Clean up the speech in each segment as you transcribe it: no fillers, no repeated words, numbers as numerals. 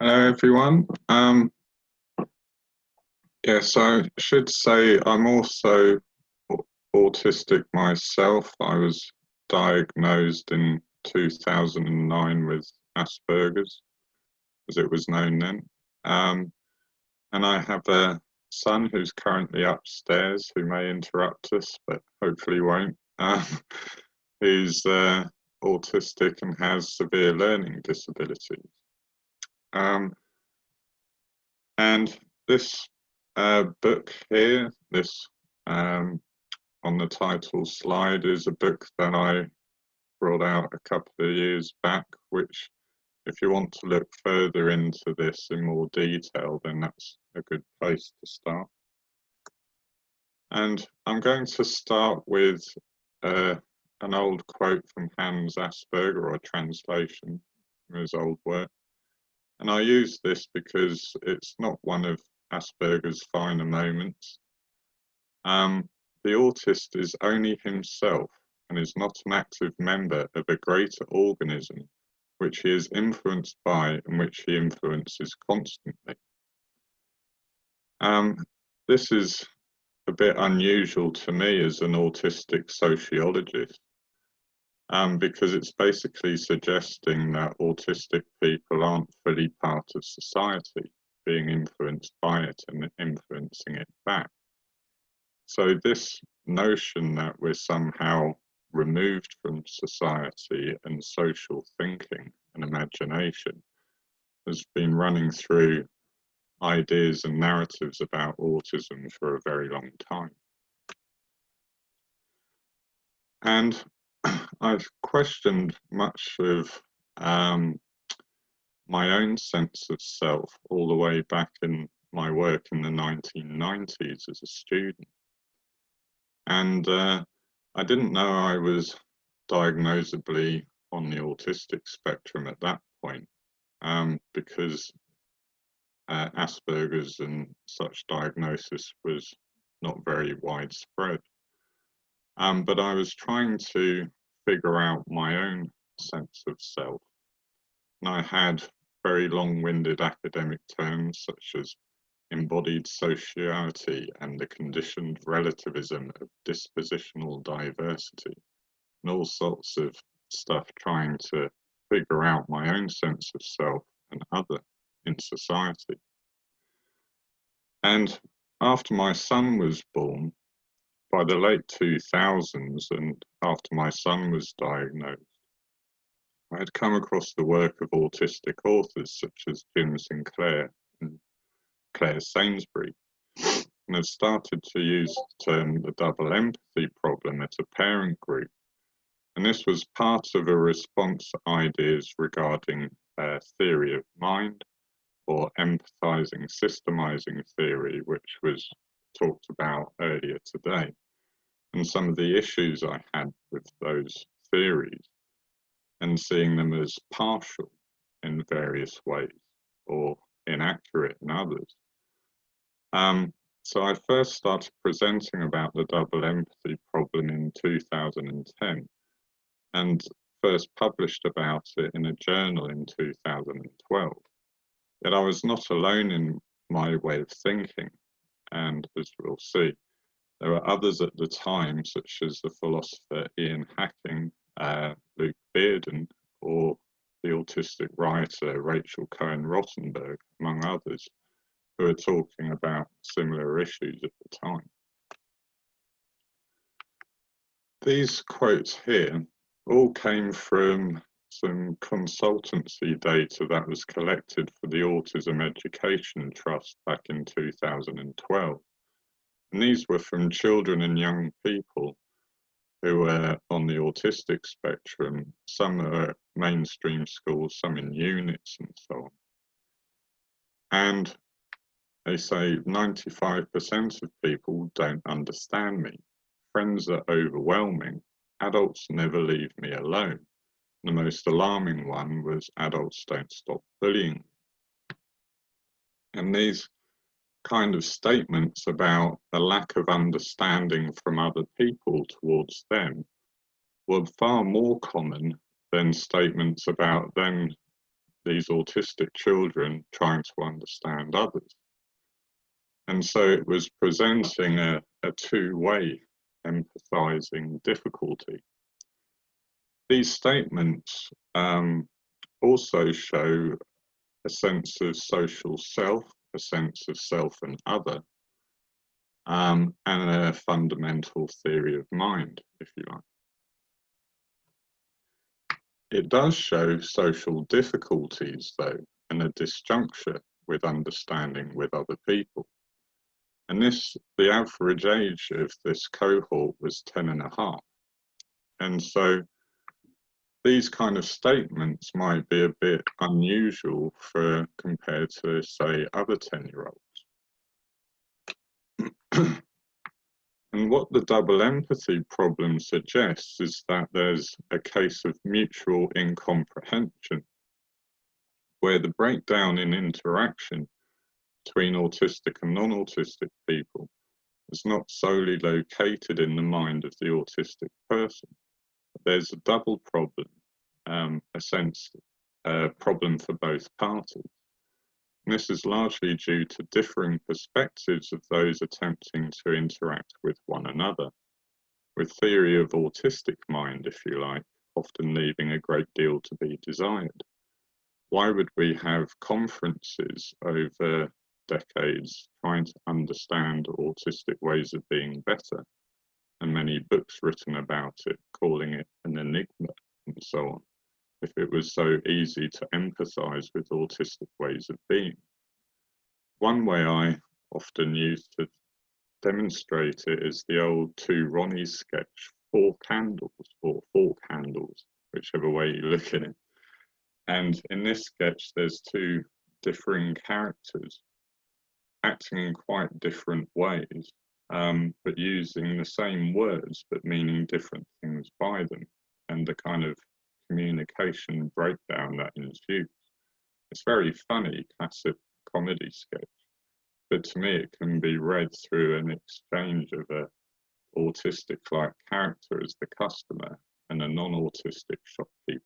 Hello everyone. Yes, I should say I'm also autistic myself. I was diagnosed in 2009 with Asperger's, as it was known then. And I have a son who's currently upstairs who may interrupt us, but hopefully won't, who's autistic and has severe learning disabilities. And this book here, this on the title slide, is a book that I brought out a couple of years back, which if you want to look further into this in more detail, then that's a good place to start. And I'm going to start with an old quote from Hans Asperger, or a translation from his old work. And I use this because it's not one of Asperger's finer moments. The autist is only himself and is not an active member of a greater organism which he is influenced by and which he influences constantly. This is a bit unusual to me as an autistic sociologist, because it's basically suggesting that autistic people aren't fully part of society, being influenced by it and influencing it back. So this notion that we're somehow removed from society and social thinking and imagination has been running through ideas and narratives about autism for a very long time. And I've questioned much of my own sense of self all the way back in my work in the 1990s as a student. And I didn't know I was diagnosably on the autistic spectrum at that point, because Asperger's and such diagnosis was not very widespread. But I was trying to figure out my own sense of self. And I had very long-winded academic terms such as embodied sociality and the conditioned relativism of dispositional diversity, and all sorts of stuff trying to figure out my own sense of self and other in society. And after my son was born, by the late 2000s, and after my son was diagnosed, I had come across the work of autistic authors such as Jim Sinclair and Claire Sainsbury, and have started to use the term the double empathy problem at a parent group. And this was part of a response to ideas regarding theory of mind, or empathizing, systemizing theory, which was talked about earlier today. And some of the issues I had with those theories, and seeing them as partial in various ways, or inaccurate in others. So I first started presenting about the double empathy problem in 2010, and first published about it in a journal in 2012. Yet I was not alone in my way of thinking, and as we'll see, there were others at the time, such as the philosopher Ian Hacking, Luke Bearden, or the autistic writer Rachel Cohen-Rothenberg, among others, who are talking about similar issues at the time. These quotes here all came from some consultancy data that was collected for the Autism Education Trust back in 2012. And these were from children and young people who were on the autistic spectrum. Some are at mainstream schools, some in units and so on. And they say 95% of people don't understand me. Friends are overwhelming. Adults never leave me alone. The most alarming one was adults don't stop bullying. And these kind of statements about the lack of understanding from other people towards them were far more common than statements about them these autistic children trying to understand others. And so it was presenting a two-way empathizing difficulty. These statements also show a sense of social self, a sense of self and other, and a fundamental theory of mind, if you like. It does show social difficulties, though, and a disjuncture with understanding with other people. And the average age of this cohort was 10.5. And so these kind of statements might be a bit unusual compared to, say, other 10-year-olds. And what the double empathy problem suggests is that there's a case of mutual incomprehension, where the breakdown in interaction between autistic and non-autistic people is not solely located in the mind of the autistic person. There's a double problem, a problem for both parties. And this is largely due to differing perspectives of those attempting to interact with one another, with theory of autistic mind, if you like, often leaving a great deal to be desired. Why would we have conferences over decades trying to understand autistic ways of being better, and many books written about it, calling it an enigma and so on, if it was so easy to empathize with autistic ways of being? One way I often use to demonstrate it is the old Two Ronnies sketch, Four Candles, or Fork Handles, whichever way you look at it. And in this sketch, there's two differing characters acting in quite different ways, but using the same words, but meaning different things by them, and the kind of communication breakdown that ensues. It's very funny, classic comedy sketch, but to me it can be read through an exchange of a autistic-like character as the customer and a non-autistic shopkeeper.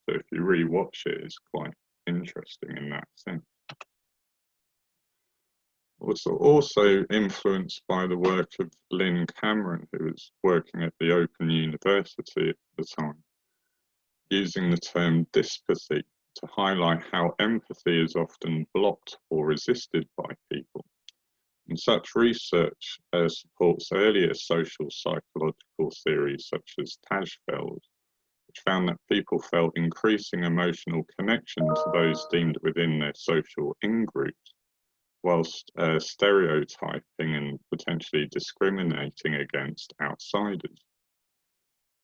So if you re-watch it, it's quite interesting in that sense. Also influenced by the work of Lynn Cameron, who was working at the Open University at the time, using the term dyspathy to highlight how empathy is often blocked or resisted by people. And such research supports earlier social psychological theories such as Tajfel's, which found that people felt increasing emotional connection to those deemed within their social in-groups, whilst stereotyping and potentially discriminating against outsiders.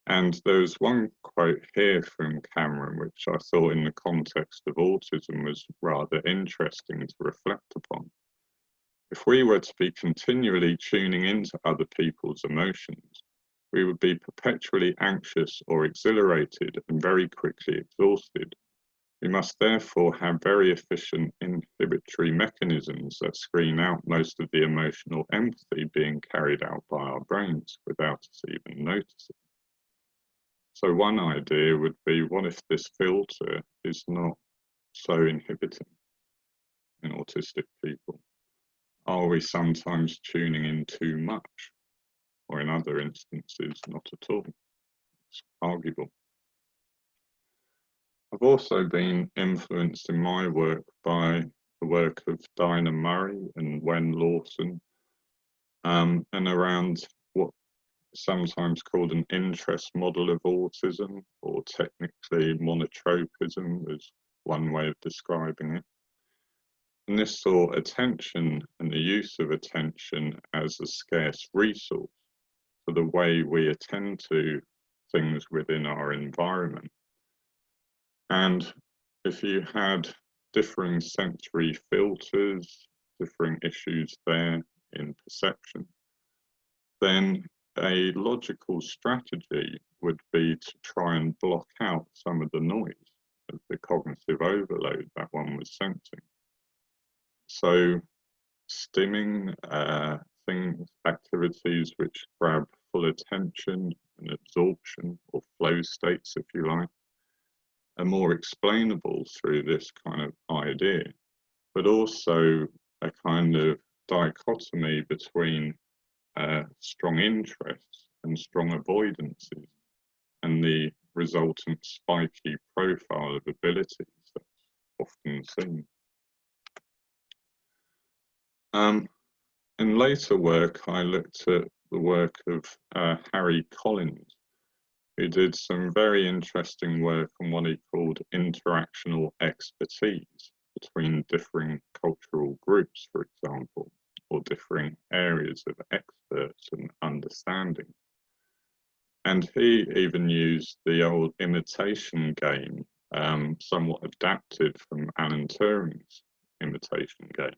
And there's one quote here from Cameron, which I thought in the context of autism was rather interesting to reflect upon. If we were to be continually tuning into other people's emotions, we would be perpetually anxious or exhilarated and very quickly exhausted. We must therefore have very efficient inhibitory mechanisms that screen out most of the emotional empathy being carried out by our brains without us even noticing. So one idea would be, what if this filter is not so inhibiting in autistic people? Are we sometimes tuning in too much? Or in other instances, not at all? It's arguable. I've also been influenced in my work by the work of Dinah Murray and Wen Lawson, and around what is sometimes called an interest model of autism, or technically monotropism is one way of describing it. And this saw attention and the use of attention as a scarce resource for the way we attend to things within our environment. And if you had differing sensory filters, differing issues there in perception, then a logical strategy would be to try and block out some of the noise of the cognitive overload that one was sensing. So stimming activities which grab full attention and absorption, or flow states, if you like, are more explainable through this kind of idea, but also a kind of dichotomy between strong interests and strong avoidances, and the resultant spiky profile of abilities that's often seen. In later work, I looked at the work of Harry Collins, who did some very interesting work on what he called interactional expertise between differing cultural groups, for example, or differing areas of experts and understanding. And he even used the old imitation game, somewhat adapted from Alan Turing's imitation game,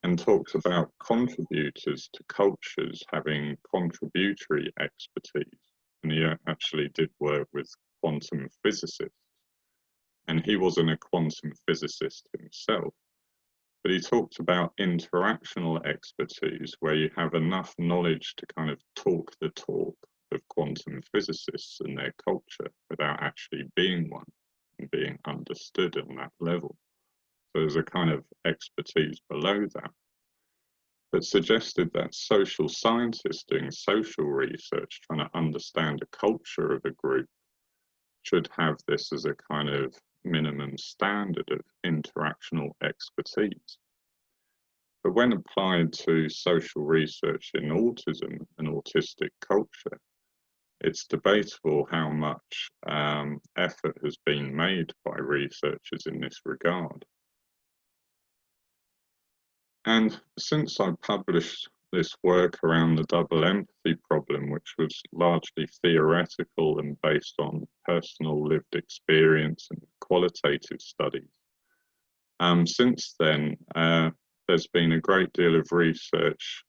and talks about contributors to cultures having contributory expertise. And he actually did work with quantum physicists. And he wasn't a quantum physicist himself, but he talked about interactional expertise, where you have enough knowledge to kind of talk the talk of quantum physicists and their culture without actually being one and being understood on that level. So there's a kind of expertise below that, but suggested that social scientists doing social research, trying to understand the culture of a group, should have this as a kind of minimum standard of interactional expertise. But when applied to social research in autism and autistic culture, it's debatable how much effort has been made by researchers in this regard. And since I published this work around the double empathy problem, which was largely theoretical and based on personal lived experience and qualitative studies, since then, there's been a great deal of research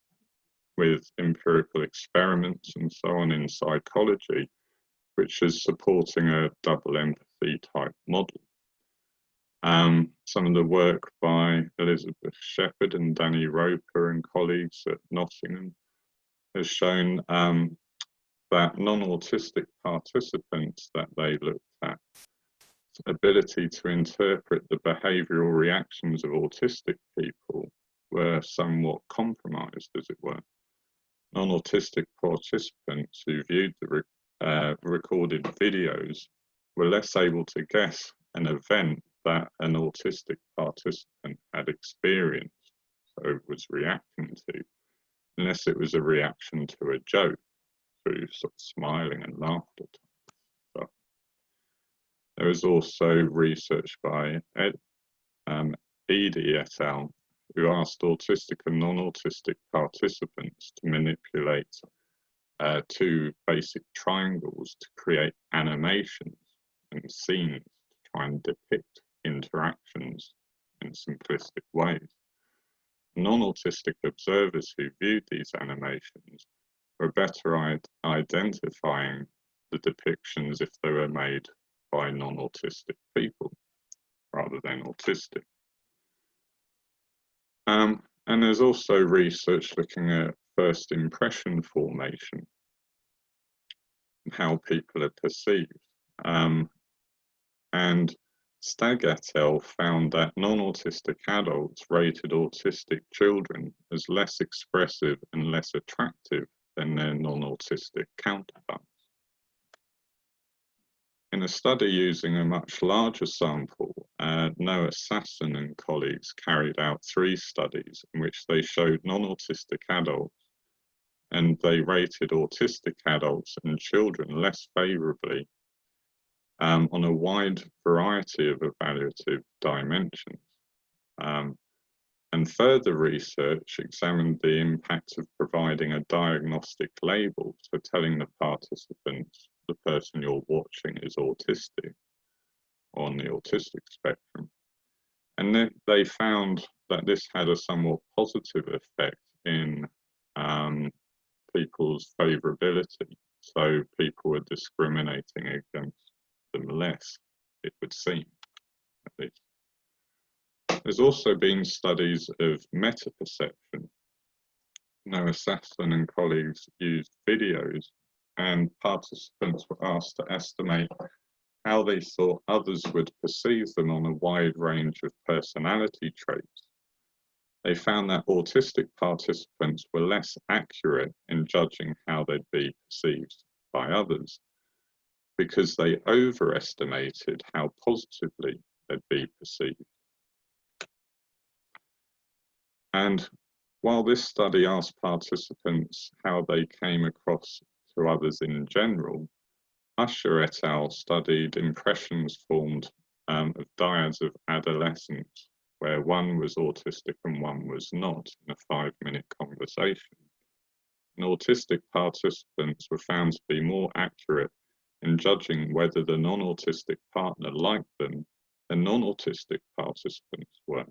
with empirical experiments and so on in psychology, which is supporting a double empathy type model. Some of the work by Elizabeth Shepherd and Danny Roper and colleagues at Nottingham has shown that non-autistic participants that they looked at, ability to interpret the behavioural reactions of autistic people were somewhat compromised, as it were. Non-autistic participants who viewed the recorded videos were less able to guess an event that an autistic participant had experienced, so was reacting to, unless it was a reaction to a joke, through sort of smiling and laughter. So there was also research by Edie et al., who asked autistic and non-autistic participants to manipulate two basic triangles to create animations and scenes to try and depict interactions in simplistic ways. Non-autistic observers who viewed these animations were better at identifying the depictions if they were made by non-autistic people rather than autistic. And there's also research looking at first impression formation and how people are perceived. And Stagg et al. Found that non-autistic adults rated autistic children as less expressive and less attractive than their non-autistic counterparts. In a study using a much larger sample, Noah Sasson and colleagues carried out 3 studies in which they showed non-autistic adults and they rated autistic adults and children less favourably on a wide variety of evaluative dimensions. And further research examined the impact of providing a diagnostic label, so telling the participants the person you're watching is autistic, on the autistic spectrum. And they found that this had a somewhat positive effect in people's favourability. So people were discriminating against them less, it would seem, at least. There's also been studies of metaperception. Noah Sasson and colleagues used videos, and participants were asked to estimate how they thought others would perceive them on a wide range of personality traits, they found that autistic participants were less accurate in judging how they'd be perceived by others because they overestimated how positively they'd be perceived. And while this study asked participants how they came across to others in general, Usher et al. Studied impressions formed of dyads of adolescents, where one was autistic and one was not, in a 5-minute conversation. And autistic participants were found to be more accurate in judging whether the non-autistic partner liked them than non-autistic participants were.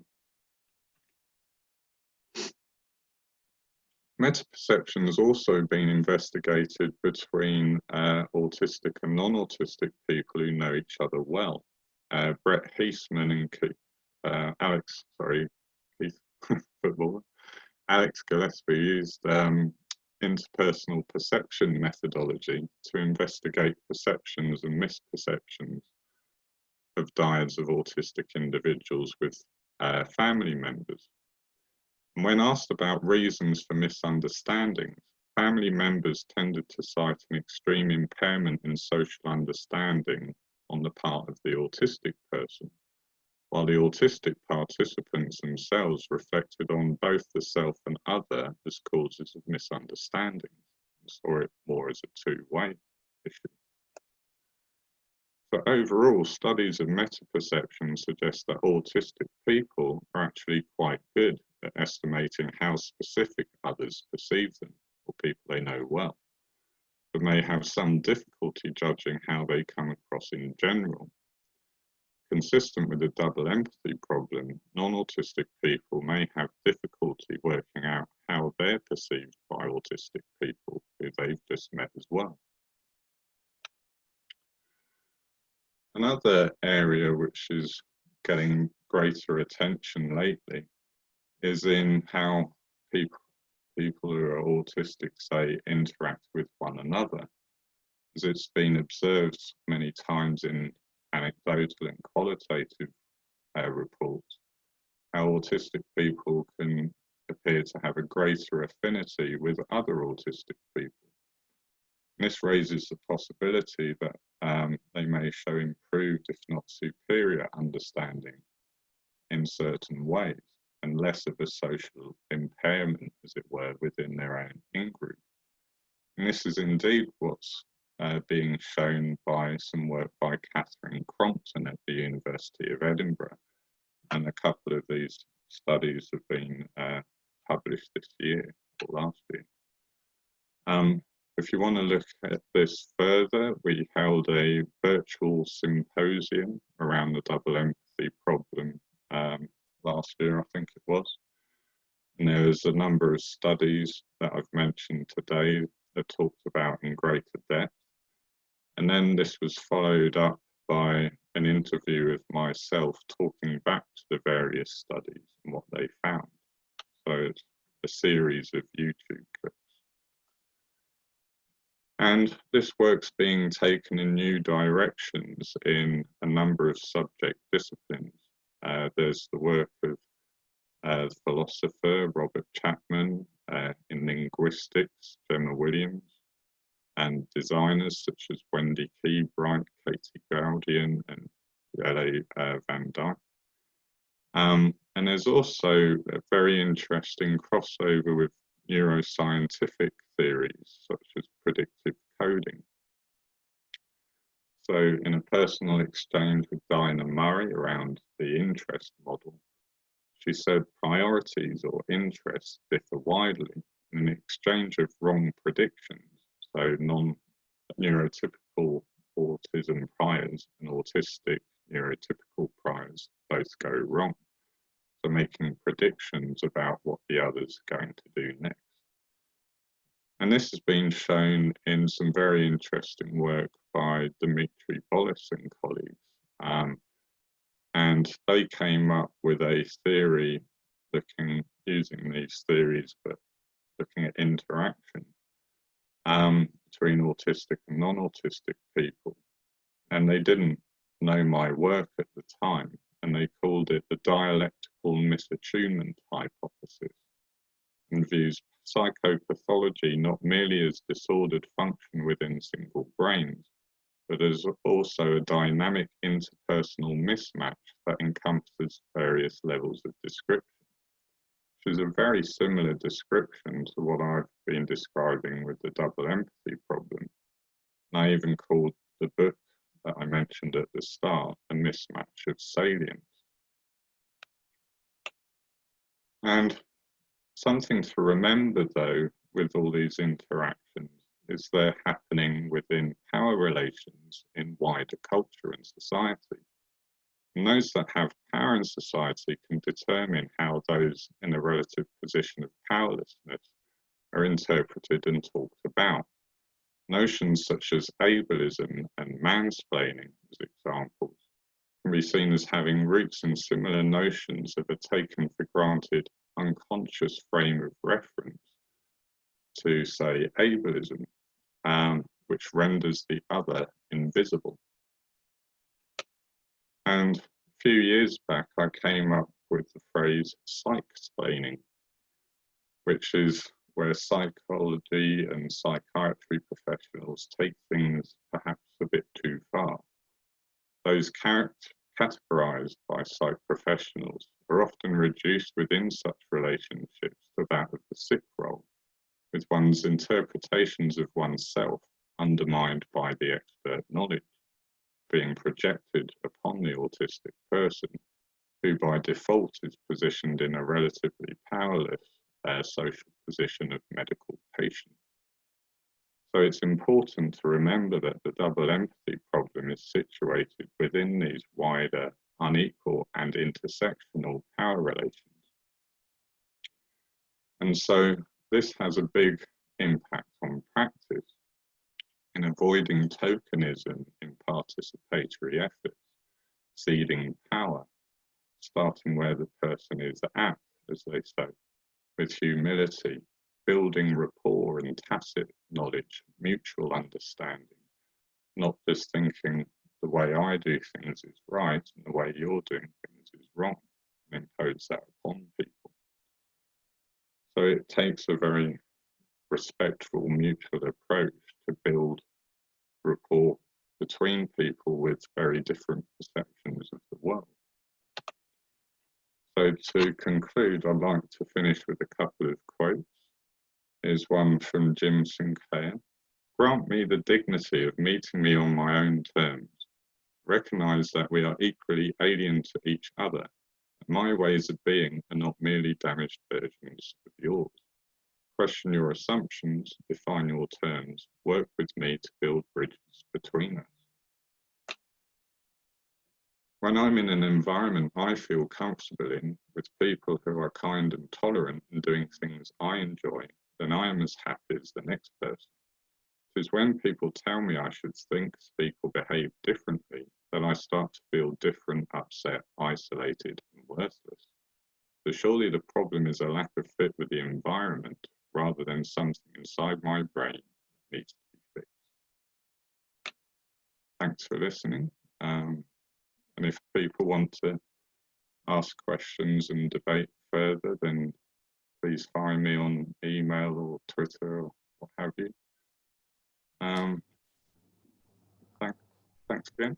Metaperception has also been investigated between autistic and non-autistic people who know each other well. Brett Heisman and Keith footballer, Alex Gillespie used interpersonal perception methodology to investigate perceptions and misperceptions of dyads of autistic individuals with family members. And when asked about reasons for misunderstandings, family members tended to cite an extreme impairment in social understanding on the part of the autistic person, while the autistic participants themselves reflected on both the self and other as causes of misunderstanding, and saw it more as a two-way issue. So overall, studies of metaperception suggest that autistic people are actually quite good at estimating how specific others perceive them, or people they know well, but may have some difficulty judging how they come across in general. Consistent with the double empathy problem, non-autistic people may have difficulty working out how they're perceived by autistic people who they've just met as well. Another area which is getting greater attention lately is in how people who are autistic, say, interact with one another. As it's been observed many times in anecdotal and qualitative reports, how autistic people can appear to have a greater affinity with other autistic people. And this raises the possibility that they may show improved, if not superior, understanding in certain ways, and less of a social impairment, as it were, within their own in-group. And this is indeed what's being shown by some work by Catherine Crompton at the University of Edinburgh. And a couple of these studies have been published this year or last year. If you want to look at this further, we held a virtual symposium around the double empathy problem last year, I think it was. And there's a number of studies that I've mentioned today that talked about in greater depth. And then this was followed up by an interview with myself talking back to the various studies and what they found. So it's a series of YouTube clips. And this work's being taken in new directions in a number of subject disciplines. There's the work of the philosopher Robert Chapman, in linguistics, Gemma Williams, and designers such as Wendy Keybright, Katie Gaudian, and L.A. Van Dyke. And there's also a very interesting crossover with neuroscientific theories such as predictive coding. So in a personal exchange with Dinah Murray around the interest model, she said priorities or interests differ widely in an exchange of wrong predictions. So non-neurotypical autism priors and autistic neurotypical priors both go wrong. So making predictions about what the other's going to do next. And this has been shown in some very interesting work by Dimitri Bollis and colleagues. And they came up with a theory using these theories, but looking at interaction between autistic and non-autistic people. and they didn't know my work at the time, and they called it the dialectical misattunement hypothesis, and views psychopathology not merely as disordered function within single brains, but as also a dynamic interpersonal mismatch that encompasses various levels of description, which is a very similar description to what I've been describing with the double empathy problem. And I even called the book that I mentioned at the start a mismatch of salience. And something to remember, though, with all these interactions is they're happening within power relations in wider culture and society. And those that have power in society can determine how those in a relative position of powerlessness are interpreted and talked about. Notions such as ableism and mansplaining, as examples, can be seen as having roots in similar notions of a taken for granted unconscious frame of reference to, say, ableism, which renders the other invisible. And a few years back, I came up with the phrase Psychsplaining, which is where psychology and psychiatry professionals take things perhaps a bit too far. Those categorized by psych professionals are often reduced within such relationships to that of the sick role, with one's interpretations of oneself undermined by the expert knowledge being projected upon the autistic person, who by default is positioned in a relatively powerless social position of medical patient. So it's important to remember that the double empathy problem is situated within these wider, unequal and intersectional power relations. And so this has a big impact on practice in avoiding tokenism in participatory efforts, ceding power, starting where the person is at, as they say, with humility, building rapport and tacit knowledge, mutual understanding, not just thinking the way I do things is right and the way you're doing things is wrong, and impose that upon people. So it takes a very respectful, mutual approach to build rapport between people with very different perceptions of the world. So to conclude, I'd like to finish with a couple of quotes. Here's one from Jim Sinclair. Grant me the dignity of meeting me on my own terms. Recognize that we are equally alien to each other. My ways of being are not merely damaged versions of yours. Question your assumptions, define your terms, work with me to build bridges between us. When I'm in an environment I feel comfortable in, with people who are kind and tolerant and doing things I enjoy, then I am as happy as the next person. It is when people tell me I should think, speak, or behave differently that I start to feel different, upset, isolated, and worthless. So surely the problem is a lack of fit with the environment rather than something inside my brain that needs to be fixed. Thanks for listening. And if people want to ask questions and debate further, then please find me on email or Twitter or what have you. Thanks again.